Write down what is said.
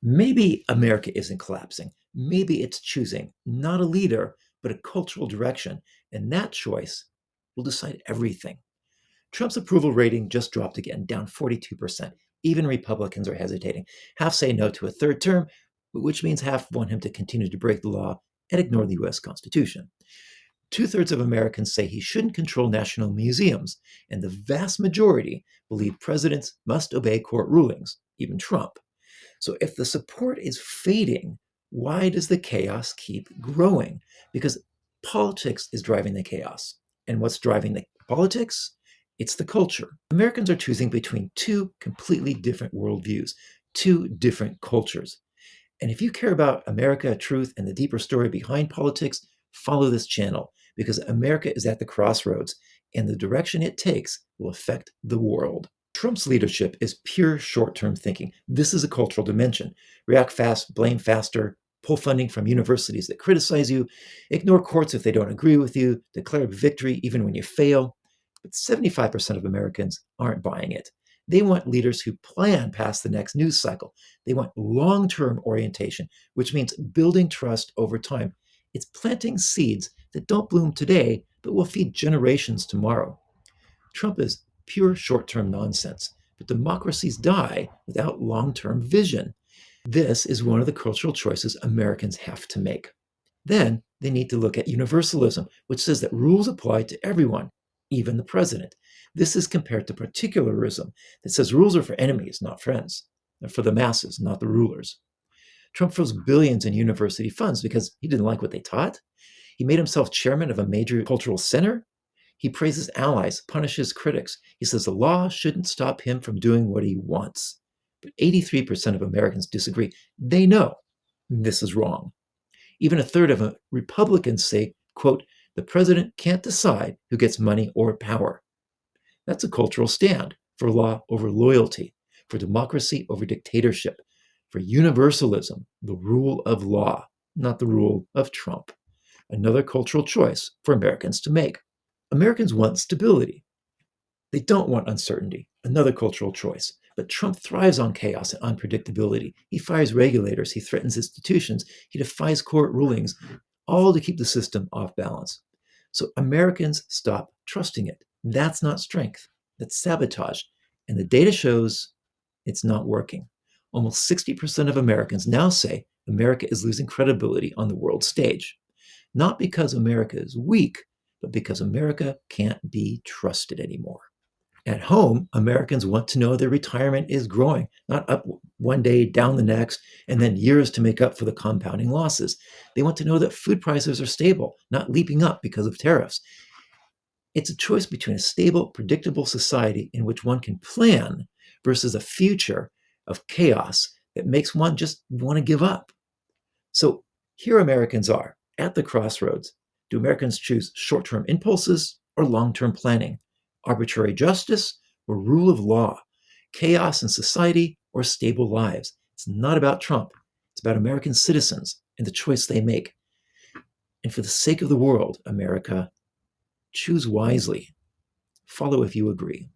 Maybe America isn't collapsing. Maybe it's choosing not a leader, but a cultural direction. And that choice will decide everything. Trump's approval rating just dropped again, down 42%. Even Republicans are hesitating. Half say no to a third term, which means half want him to continue to break the law and ignore the US Constitution. Two-thirds of Americans say he shouldn't control national museums, and the vast majority believe presidents must obey court rulings, even Trump. So if the support is fading, why does the chaos keep growing? Because politics is driving the chaos. And what's driving the politics? It's the culture. Americans are choosing between two completely different worldviews, two different cultures. And if you care about America, truth, and the deeper story behind politics, follow this channel because America is at the crossroads and the direction it takes will affect the world. Trump's leadership is pure short term thinking. This is a cultural dimension. React fast, blame faster, pull funding from universities that criticize you, ignore courts if they don't agree with you, declare victory even when you fail. But 75% of Americans aren't buying it. They want leaders who plan past the next news cycle. They want long term orientation, which means building trust over time. It's planting seeds that don't bloom today, but will feed generations tomorrow. Trump is pure short term nonsense, but democracies die without long term vision. This is one of the cultural choices Americans have to make. Then they need to look at universalism, which says that rules apply to everyone, even the president. This is compared to particularism that says rules are for enemies, not friends, and for the masses, not the rulers. Trump throws billions in university funds because he didn't like what they taught. He made himself chairman of a major cultural center. He praises allies, punishes critics. He says the law shouldn't stop him from doing what he wants. But 83% of Americans disagree. They know this is wrong. Even a third of Republicans say, quote, the president can't decide who gets money or power. That's a cultural stand for law over loyalty, for democracy over dictatorship, for universalism, the rule of law, not the rule of Trump. Another cultural choice for Americans to make. Americans want stability. They don't want uncertainty, another cultural choice. But Trump thrives on chaos and unpredictability. He fires regulators, he threatens institutions, he defies court rulings, all to keep the system off balance. So Americans stop trusting it. That's not strength, that's sabotage. And the data shows it's not working. Almost 60% of Americans now say America is losing credibility on the world stage. Not because America is weak, but because America can't be trusted anymore. At home, Americans want to know their retirement is growing, not up one day, down the next, and then years to make up for the compounding losses. They want to know that food prices are stable, not leaping up because of tariffs. It's a choice between a stable, predictable society in which one can plan versus a future of chaos that makes one just want to give up. So here Americans are at the crossroads. Do Americans choose short term impulses or long term planning? Arbitrary justice or rule of law? Chaos in society or stable lives? It's not about Trump. It's about American citizens and the choice they make. And for the sake of the world, America, choose wisely. Follow if you agree.